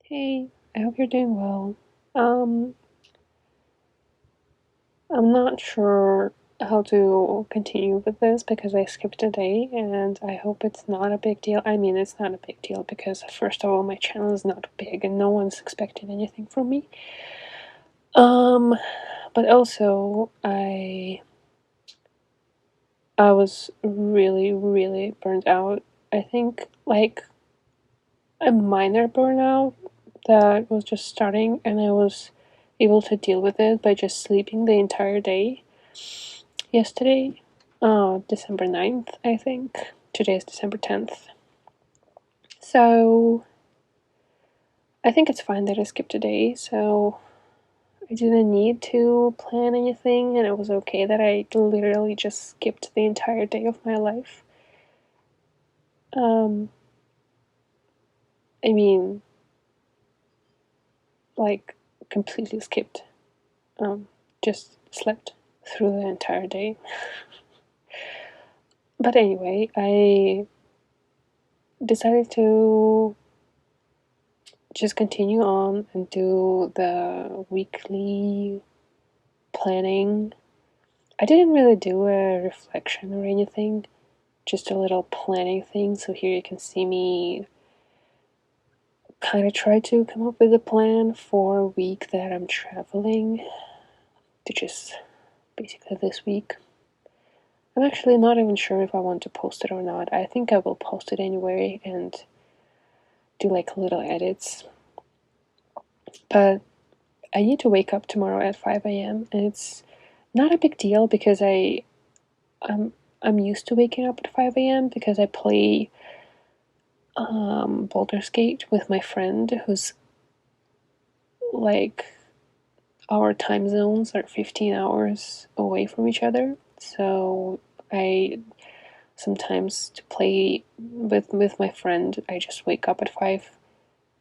Hey, I hope you're doing well. Um, I'm not sure how to continue with this because I skipped a day and I hope it's not a big deal. I mean, it's not a big deal because, first of all, my channel is not big and no one's expecting anything from me. Um, but also, I was really, really burned out. I think, like, a minor burnout that was just starting, and I was able to deal with it by just sleeping the entire day yesterday, December 9th, I think. Today is December 10th. So I think it's fine that I skipped a day, so I didn't need to plan anything, and it was okay that I literally just skipped the entire day of my life. Um, I mean, like, completely skipped. Just slept through the entire day. But anyway, I decided to just continue on and do the weekly planning. I didn't really do a reflection or anything, just a little planning thing. So here you can see me kind of try to come up with a plan for a week that I'm traveling, which is basically this week. I'm actually not even sure if I want to post it or not. I think I will post it anyway and do like little edits. But I need to wake up tomorrow at 5 a.m. and it's not a big deal because I'm I'm used to waking up at 5 a.m. because I play Baldur's Gate with my friend who's like our time zones are 15 hours away from each other. So I sometimes to play with my friend I just wake up at 5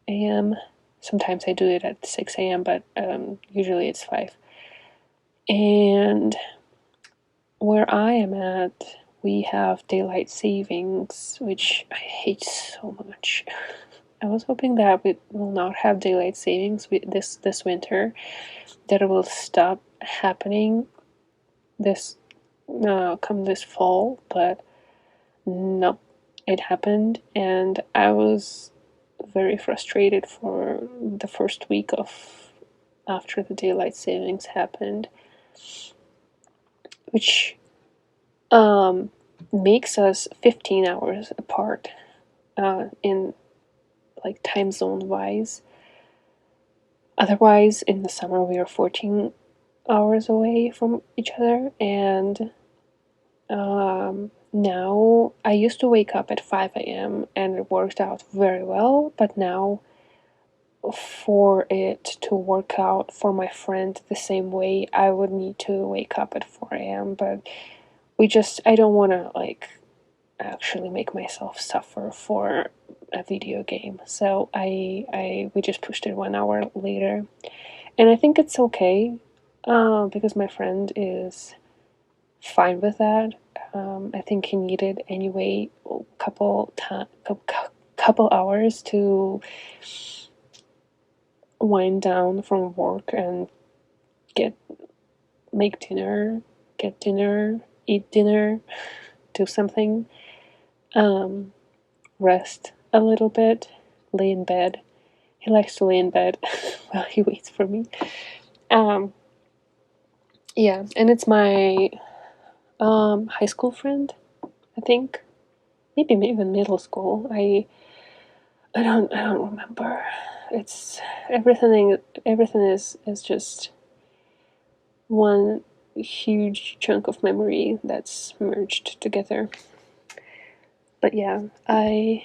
a.m. Sometimes I do it at 6 a.m. but usually it's 5. And where I am at, we have daylight savings, which I hate so much. I was hoping that we will not have daylight savings this winter, that it will stop happening this come this fall, but nope, it happened, and I was very frustrated for the first week of after the daylight savings happened, which um, makes us 15 hours apart in like time zone wise. Otherwise, in the summer, we are 14 hours away from each other, and now I used to wake up at 5 a.m. and it worked out very well, but now for it to work out for my friend the same way, I would need to wake up at 4 a.m. But I don't want to like actually make myself suffer for a video game. So we just pushed it 1 hour later, and I think it's okay, because my friend is fine with that. I think he needed anyway a couple hours to wind down from work and get make dinner, get dinner, eat dinner, do something, um, rest a little bit, lay in bed. He likes to lay in bed while he waits for me. Um, yeah, and it's my high school friend, I think. Maybe even middle school. I don't remember. It's everything is just one huge chunk of memory that's merged together. But yeah, I'm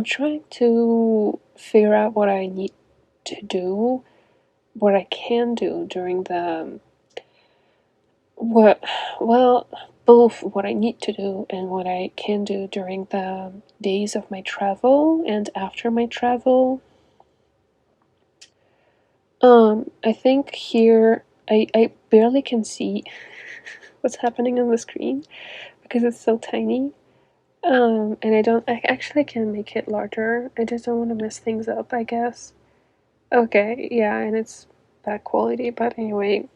trying to figure out what I need to do, what I can do during the what well both what I need to do and what I can do during the days of my travel and after my travel. I think here I barely can see what's happening on the screen because it's so tiny. And I actually can make it larger. I just don't want to mess things up, I guess. Okay, yeah, and it's bad quality, but anyway,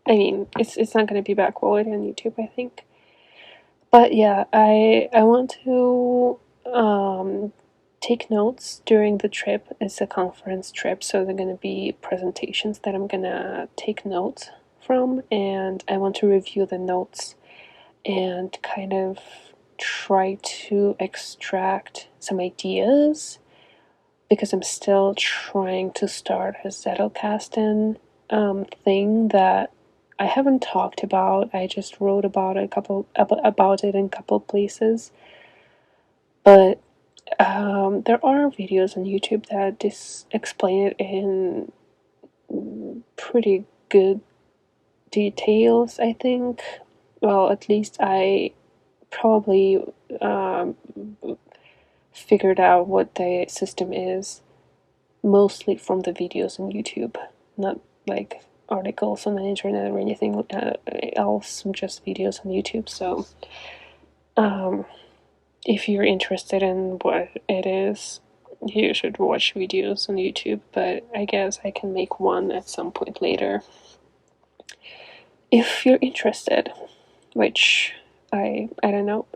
I mean, it's not gonna be bad quality on YouTube, I think. But yeah, I want to take notes during the trip. It's a conference trip, so there are gonna be presentations that I'm gonna take notes from, and I want to review the notes and kind of try to extract some ideas because I'm still trying to start a Zettelkasten thing that I haven't talked about. I just wrote about about it in a couple places, but there are videos on YouTube that explain it in pretty good details. I think. Well, at least I probably um, figured out what the system is mostly from the videos on YouTube, not like articles on the internet or anything else, just videos on YouTube. So, um, if you're interested in what it is, you should watch videos on YouTube, but I guess I can make one at some point later if you're interested, which I don't know.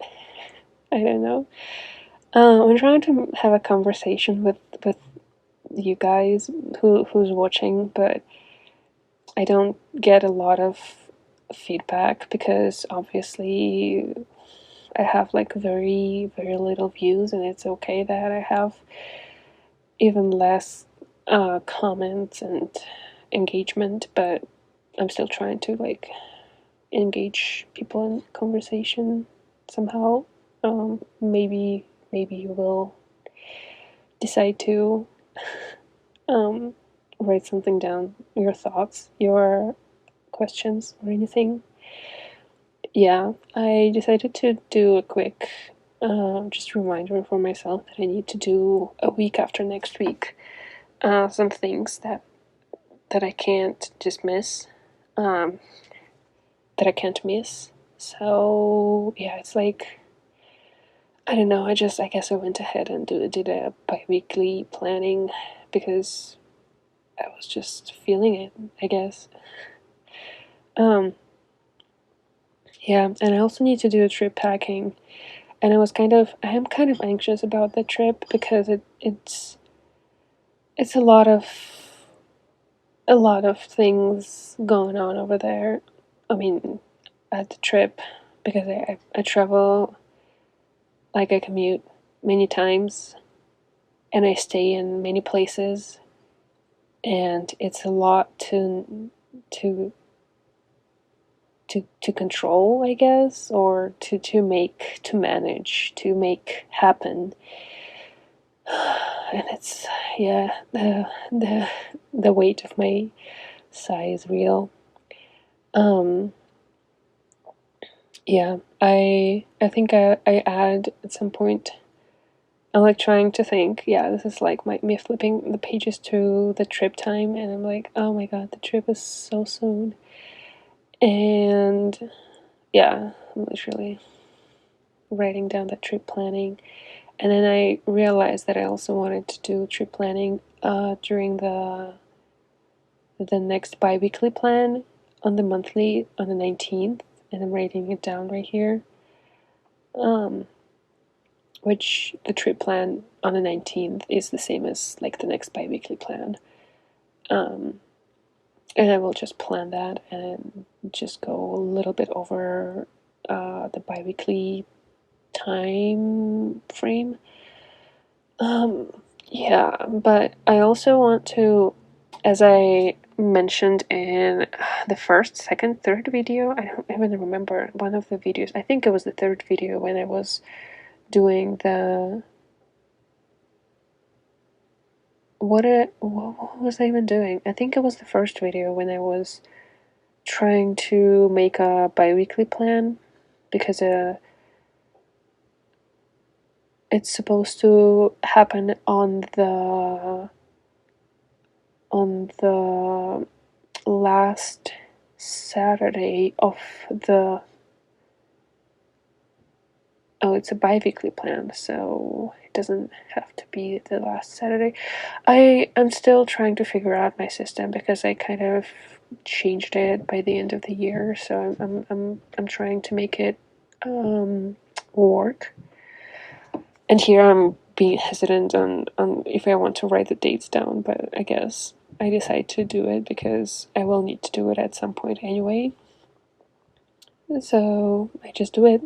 I don't know. I'm trying to have a conversation with you guys who's watching, but I don't get a lot of feedback because obviously I have like very little views, and it's okay that I have even less comments and engagement, but I'm still trying to like engage people in conversation somehow. Maybe you will decide to um, write something down, your thoughts, your questions, or anything. Yeah, I decided to do a quick just reminder for myself that I need to do a week after next week. Some things that I can't just miss, um, that I can't miss. So yeah, it's like I don't know. I guess I went ahead and did a bi-weekly planning because I was just feeling it. I guess. Um, yeah, and I also need to do a trip packing, and I am kind of anxious about the trip because it's a lot of things going on over there. I mean, at the trip because I travel, like I commute many times and I stay in many places, and it's a lot to to control, I guess, or to manage, to make happen. And it's yeah, the weight of my sigh is real. Um, yeah, I think I add at some point. I'm like trying to think. Yeah, this is like me flipping the pages to the trip time, and I'm like, oh my god, the trip is so soon. And yeah, I'm literally writing down the trip planning, and then I realized that I also wanted to do trip planning during the next bi-weekly plan on the 19th, and I'm writing it down right here. Um, which the trip plan on the 19th is the same as like the next bi-weekly plan. Um, and I will just plan that and just go a little bit over the bi-weekly time frame. Yeah, but I also want to, as I mentioned in the first, second, third video, I don't even remember one of the videos. I think it was the third video when I was doing the what was I even doing? I think it was the first video when I was trying to make a bi-weekly plan because it's supposed to happen on the last Saturday of the Oh, it's a bi-weekly plan, so it doesn't have to be the last Saturday. I'm still trying to figure out my system because I kind of changed it by the end of the year, so I'm trying to make it work. And here I'm being hesitant on if I want to write the dates down, but I guess I decide to do it because I will need to do it at some point anyway. So I just do it.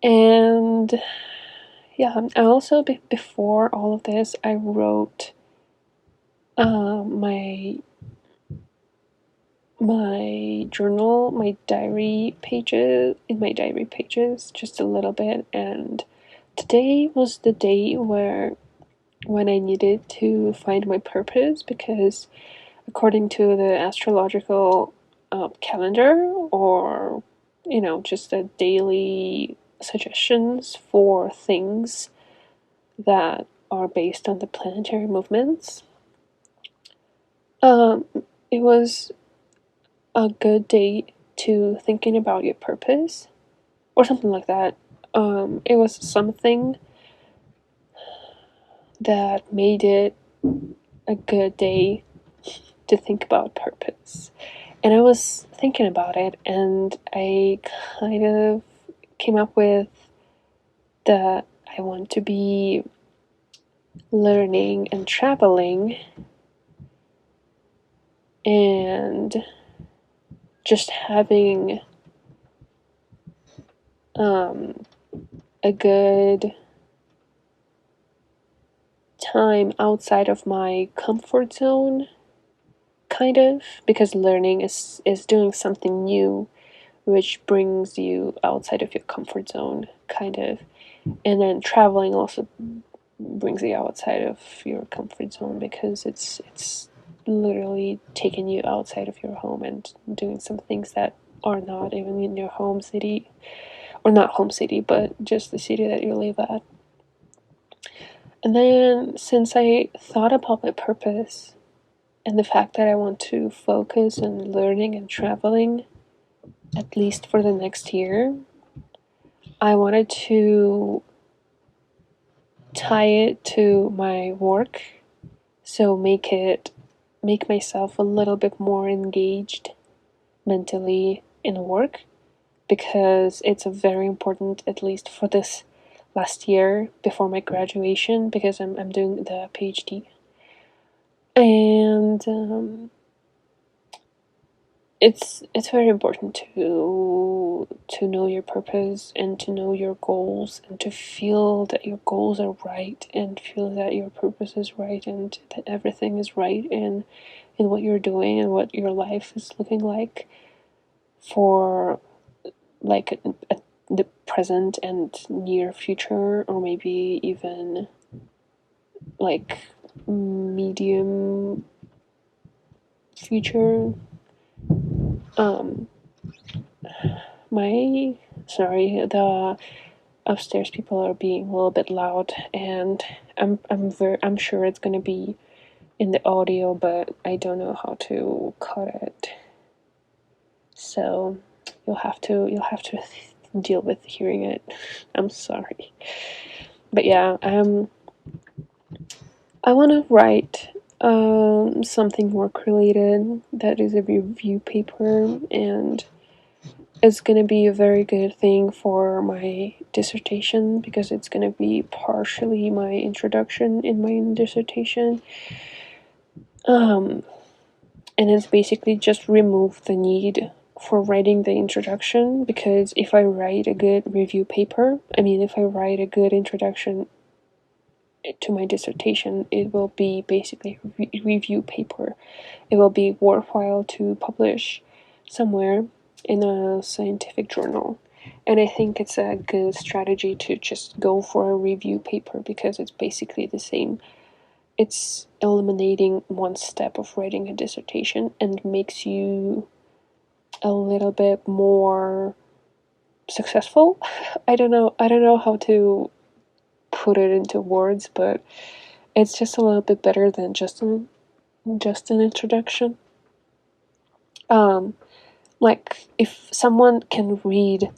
And yeah, I also before all of this, I wrote my journal, my diary pages, in my diary pages, just a little bit. And today was the day when I needed to find my purpose, because according to the astrological calendar, or just the daily suggestions for things that are based on the planetary movements, um, it was a good day to thinking about your purpose or something like that. It was something that made it a good day to think about purpose. And I was thinking about it, and I kind of came up with that I want to be learning and traveling and just having a good time outside of my comfort zone, kind of, because learning is doing something new which brings you outside of your comfort zone, kind of. And then traveling also brings you outside of your comfort zone, because it's literally taking you outside of your home and doing some things that are not even in your home city, or not home city, but just the city that you live at. And then, since I thought about my purpose and the fact that I want to focus on learning and traveling, at least for the next year, I wanted to tie it to my work, so make myself a little bit more engaged mentally in work, because it's a very important, at least for this last year before my graduation, because I'm doing the PhD. And it's very important to know your purpose and to know your goals, and to feel that your goals are right, and feel that your purpose is right, and that everything is right in what you're doing and what your life is looking like for, like, the present and near future, or maybe even like medium future. um my sorry, the upstairs people are being a little bit loud, and I'm sure it's going to be in the audio, but I don't know how to cut it, so you'll have to deal with hearing it. I'm sorry. But yeah, I want to write something work related that is a review paper, and it's going to be a very good thing for my dissertation, because it's going to be partially my introduction in my dissertation. And it's basically just remove the need for writing the introduction, because if I write a good review paper, if I write a good introduction to my dissertation, it will be basically a review paper. It will be worthwhile to publish somewhere in a scientific journal. And I think it's a good strategy to just go for a review paper, because it's basically the same. It's eliminating one step of writing a dissertation and makes you a little bit more successful. I don't know how to put it into words, but it's just a little bit better than just an introduction. Like, if someone can read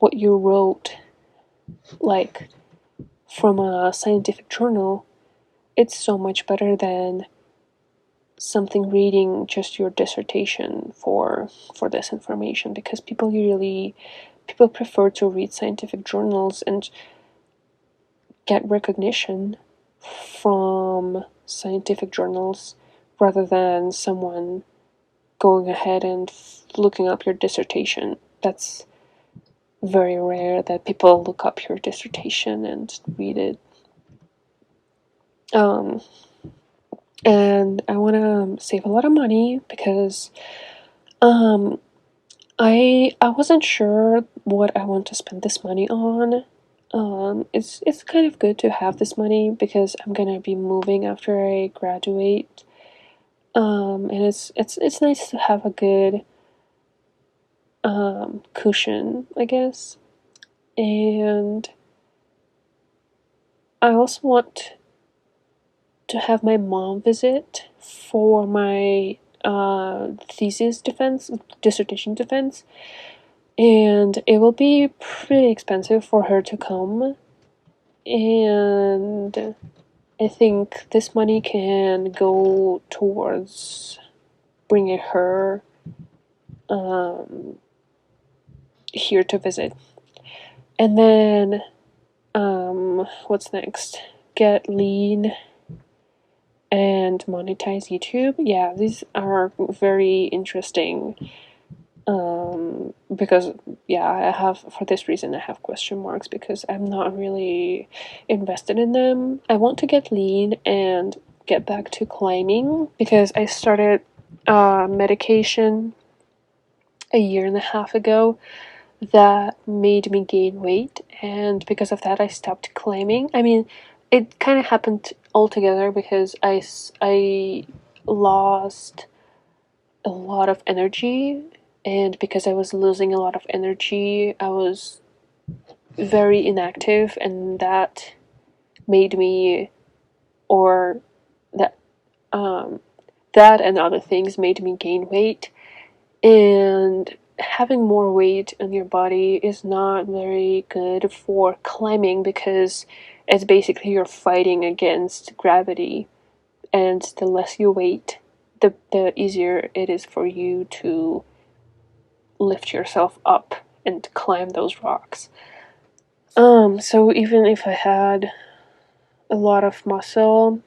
what you wrote, like from a scientific journal, it's so much better than something reading just your dissertation for this information, because people prefer to read scientific journals and get recognition from scientific journals rather than someone going ahead and looking up your dissertation. That's very rare that people look up your dissertation and read it. Um, and I want to save a lot of money because I wasn't sure what I want to spend this money on. It's kind of good to have this money because I'm gonna be moving after I graduate. And it's nice to have a good cushion, I guess. And I also want to have my mom visit for my dissertation defense, and it will be pretty expensive for her to come. And I think this money can go towards bringing her here to visit. And then, what's next? Get lean and monetize YouTube. Yeah, these are very interesting. Because yeah, I have, for this reason I have question marks because I'm not really invested in them. I want to get lean and get back to climbing because I started medication a year and a half ago that made me gain weight, and because of that I stopped climbing. I mean, it kind of happened altogether because I lost a lot of energy, and because I was losing a lot of energy I was very inactive, and that made me, or that um that and other things made me gain weight. And having more weight on your body is not very good for climbing because it's basically you're fighting against gravity, and the less you weight, the easier it is for you to lift yourself up and climb those rocks. So even if I had a lot of muscle,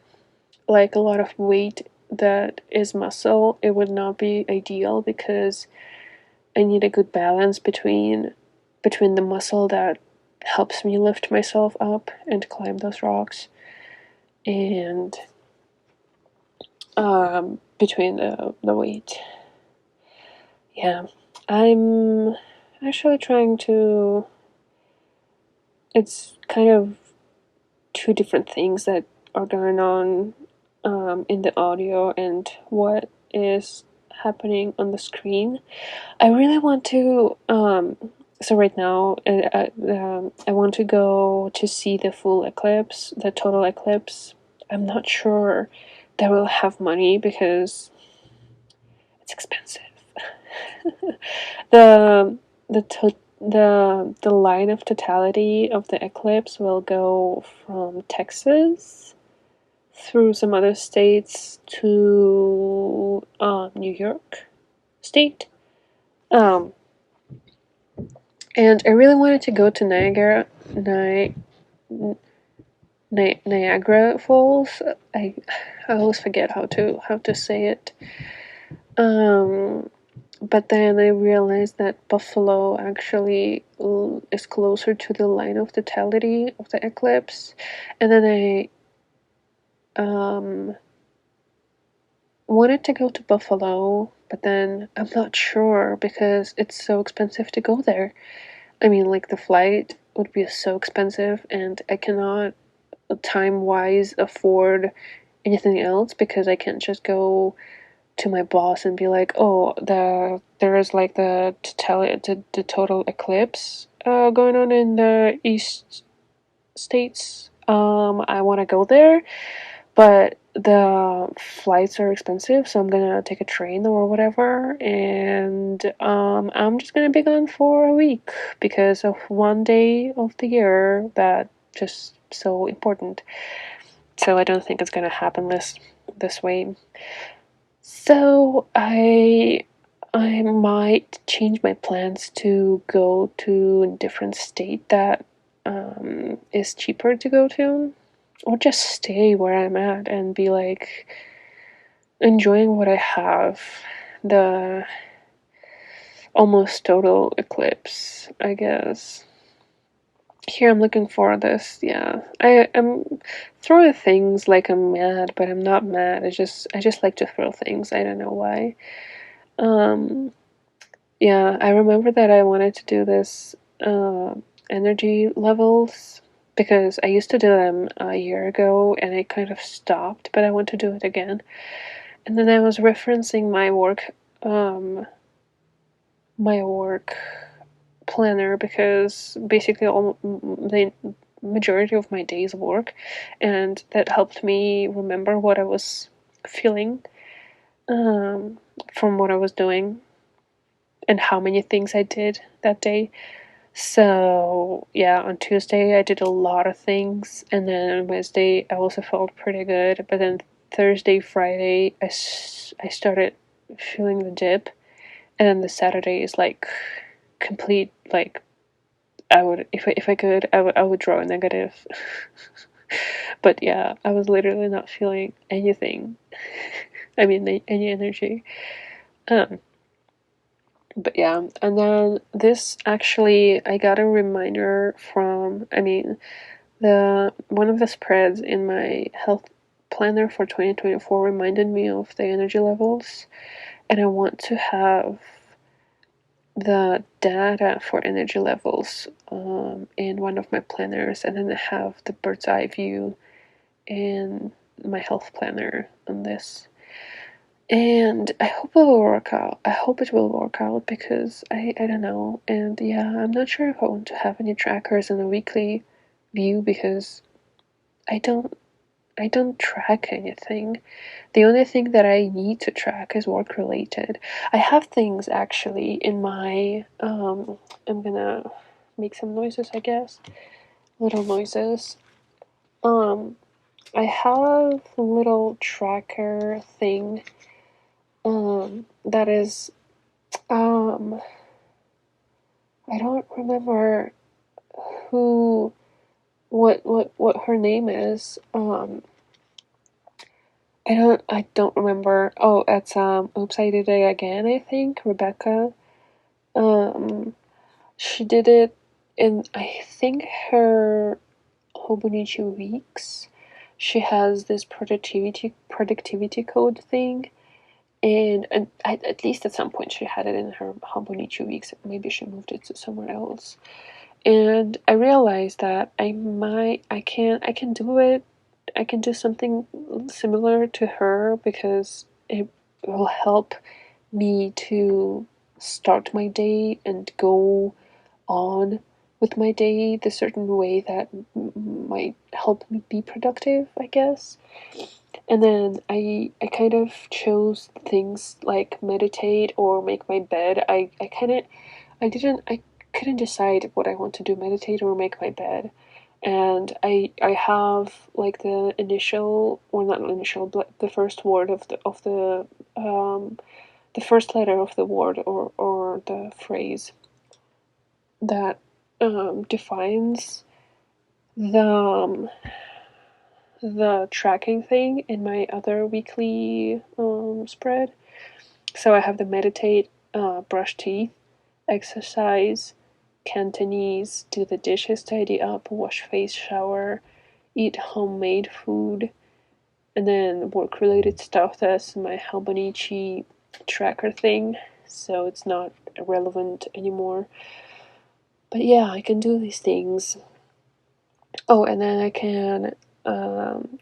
like a lot of weight that is muscle, it would not be ideal because I need a good balance between the muscle that helps me lift myself up and climb those rocks, and between the weight. Yeah, I'm actually trying to. It's kind of two different things that are going on in the audio and what is happening on the screen. I really want to. So right now, I want to go to see the full eclipse, the total eclipse. I'm not sure that we'll have money because it's expensive. the the line of totality of the eclipse will go from Texas through some other states to New York State. Um, and I really wanted to go to Niagara Falls. I always forget how to say it. But then I realized that Buffalo actually is closer to the line of totality of the eclipse, and then I wanted to go to Buffalo, but then I'm not sure because it's so expensive to go there. I mean, like the flight would be so expensive, and I cannot time wise afford anything else because I can't just go to my boss and be like, oh, there is like the total eclipse going on in the east states. I want to go there, but the flights are expensive, so I'm gonna take a train or whatever, and I'm just gonna be gone for a week because of one day of the year that just so important. So I don't think it's gonna happen this way. So I might change my plans to go to a different state that is cheaper to go to, or just stay where I'm at and be like enjoying what I have. The almost total eclipse, I guess. Here I'm looking for this. Yeah, I'm throwing things like I'm mad, but I'm not mad. I just like to throw things. I don't know why. Um, yeah, I remember that I wanted to do this energy levels because I used to do them a year ago and I kind of stopped, but I want to do it again. And then I was referencing my work planner because basically all the majority of my days work, and that helped me remember what I was feeling um, from what I was doing and how many things I did that day. So yeah, on Tuesday I did a lot of things, and then on Wednesday I also felt pretty good. But then Thursday, Friday, I started feeling the dip, and then the Saturday is like complete like I would if I could I would draw a negative. But yeah, I was literally not feeling anything. I mean any energy. Um, but yeah, and then this actually I got a reminder from the one of the spreads in my health planner for 2024 reminded me of the energy levels, and I want to have the data for energy levels in one of my planners, and then I have the bird's eye view in my health planner on this. And I hope it will work out. I hope it will work out because I don't know. And yeah, I'm not sure if I want to have any trackers in a weekly view because I don't I don't track anything. The only thing that I need to track is work related. I have things actually in my I'm gonna make some noises, I guess. Little noises. Um I have a little tracker thing that is um I don't remember who what her name is. I don't remember. Oh, it's Oops I Did It Again, I think. Rebecca. Um she did it in I think her Hobonichi weeks. She has this productivity code thing, and at least at some point she had it in her Hobonichi weeks. Maybe she moved it to somewhere else. And I realized that I can do it. I can do something similar to her because it will help me to start my day and go on with my day the certain way that might help me be productive, I guess. And then I kind of chose things like meditate or make my bed. I couldn't decide what I want to do, meditate or make my bed. And I have like the initial, or not initial, but the first word the first letter of the word, or the phrase that defines the the tracking thing in my other weekly spread. So I have the meditate, brush teeth, exercise, Cantonese, do the dishes, tidy up, wash face, shower, eat homemade food, and then work related stuff. That's my Hobonichi tracker thing, so it's not relevant anymore. But yeah, I can do these things. Oh, and then I can.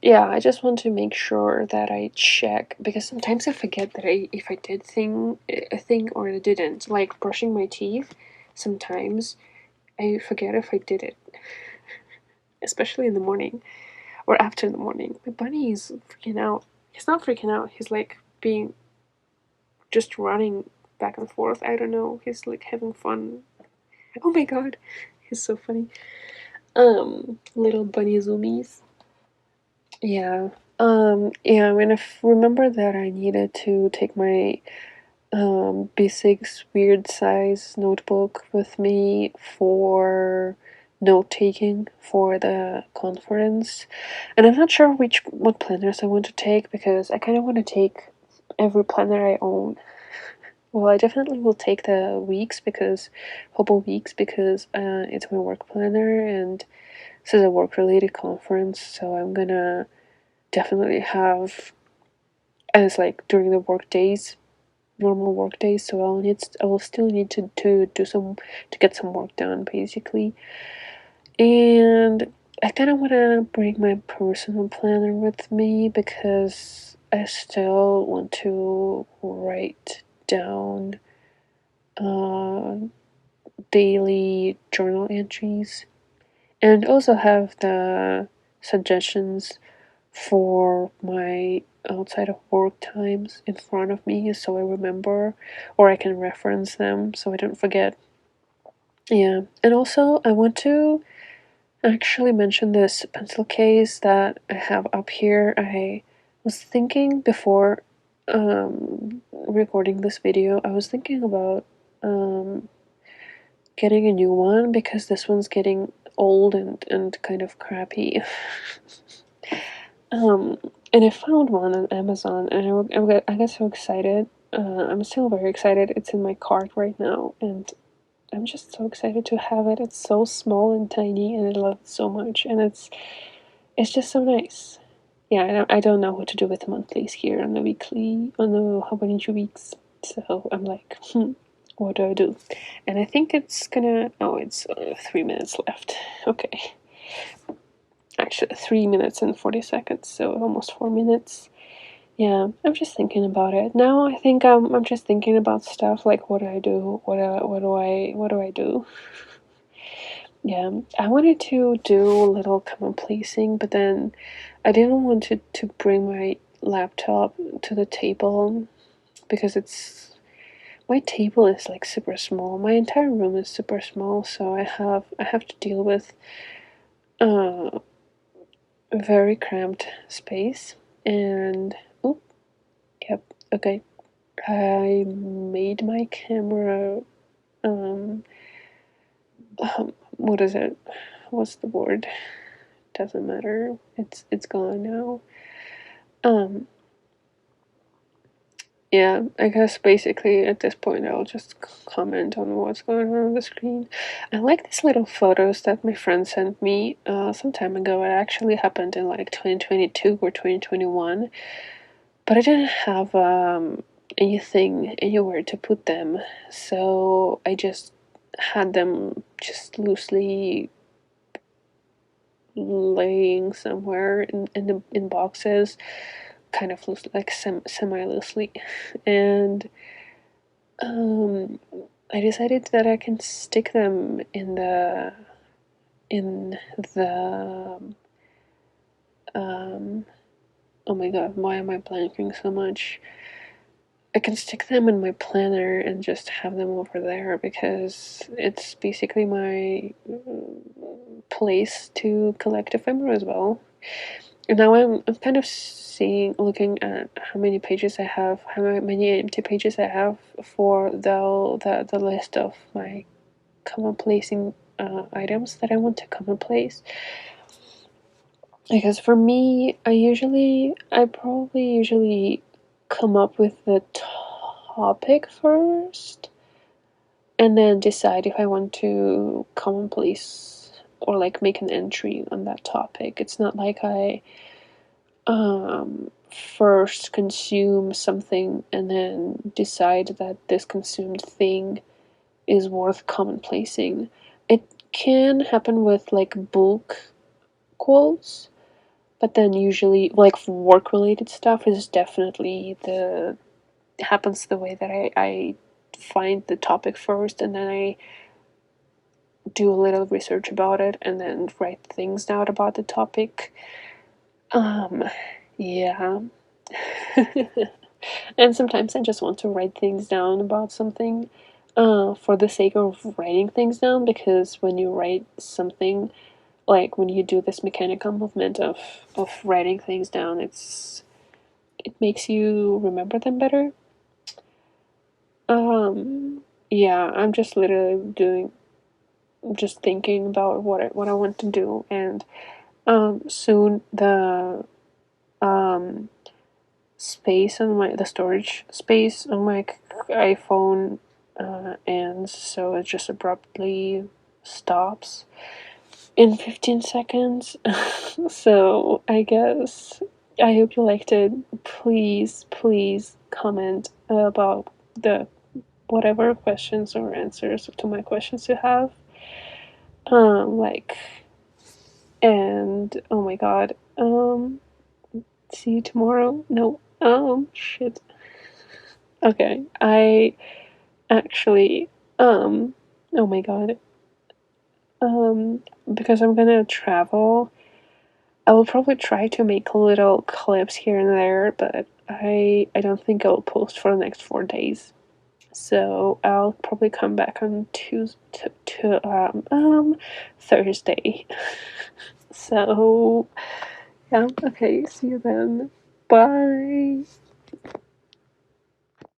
Yeah, I just want to make sure that I check because sometimes I forget that if I did a thing or I didn't. Like brushing my teeth, sometimes I forget if I did it, especially in the morning. or after the morning. My bunny is freaking out. He's not freaking out. He's like being just running back and forth. I don't know. He's like having fun. Oh my god, he's so funny. Little bunny zoomies. Yeah. Yeah, I mean, I remember that I needed to take my B6 weird size notebook with me for note taking for the conference. And I'm not sure what planners I want to take because I kind of want to take every planner I own. Well, I definitely will take the weeks because Hopple weeks because it's my work planner and this is a work related conference, so I'm gonna definitely have as like during the work days, normal work days. So I will still need to do some to get some work done basically, and I kind of want to bring my personal planner with me because I still want to write down uh, daily journal entries and also have the suggestions for my outside of work times in front of me so I remember or I can reference them so I don't forget. Yeah, and also I want to actually mention this pencil case that I have up here. I was thinking before recording this video, I was thinking about getting a new one because this one's getting old and kind of crappy. Um, and I found one on Amazon, and I got so excited. I'm still very excited. It's in my cart right now, and I'm just so excited to have it. It's so small and tiny, and I love it so much, and it's just so nice. Yeah, I don't know what to do with monthlies here on the weekly, on the how many 2 weeks. So I'm like, what do I do? And I think it's gonna. Oh, it's 3 minutes left. Okay, actually 3 minutes and 40 seconds, so almost 4 minutes. Yeah, I'm just thinking about it now. I think I'm just thinking about stuff like what do I do? What do I do? Yeah, I wanted to do a little commonplacing, but then I didn't want to bring my laptop to the table because it's my table is like super small. My entire room is super small, so I have to deal with a very cramped space. And oh, yep, okay. I made my camera um what is it? What's the word? Doesn't matter. It's gone now. Um yeah, I guess basically at this point I'll just comment on what's going on the screen. I like these little photos that my friend sent me some time ago. It actually happened in like 2022 or 2021, but I didn't have anything anywhere to put them, so I just had them just loosely laying somewhere in boxes, kind of loose, like semi loosely, and um, I decided that I can stick them in the um. Oh my god, why am I blanking so much? I can stick them in my planner and just have them over there because it's basically my place to collect ephemera as well. And now I'm kind of looking at how many pages I have, how many empty pages I have for the list of my common placing items that I want to common place. Because for me, I probably usually come up with the topic first and then decide if I want to commonplace or like make an entry on that topic. It's not like I first consume something and then decide that this consumed thing is worth commonplacing. It can happen with like book quotes, but then usually like work related stuff is definitely the happens the way that I find the topic first and then I do a little research about it and then write things down about the topic. Um, yeah. And sometimes I just want to write things down about something for the sake of writing things down, because when you write something, like when you do this mechanical movement of writing things down, it makes you remember them better. Yeah, I'm just literally doing just thinking about what I want to do, and soon um the storage space on my iPhone ends, so it just abruptly stops in 15 seconds. So I guess I hope you liked it. Please comment about the whatever questions or answers to my questions you have. Like, and oh my god, see you tomorrow. No, shit. Okay, I actually, oh my god, because I'm gonna travel, I will probably try to make little clips here and there, but I don't think I'll post for the next 4 days. So I'll probably come back on Tuesday to Thursday. So yeah, okay, see you then. Bye.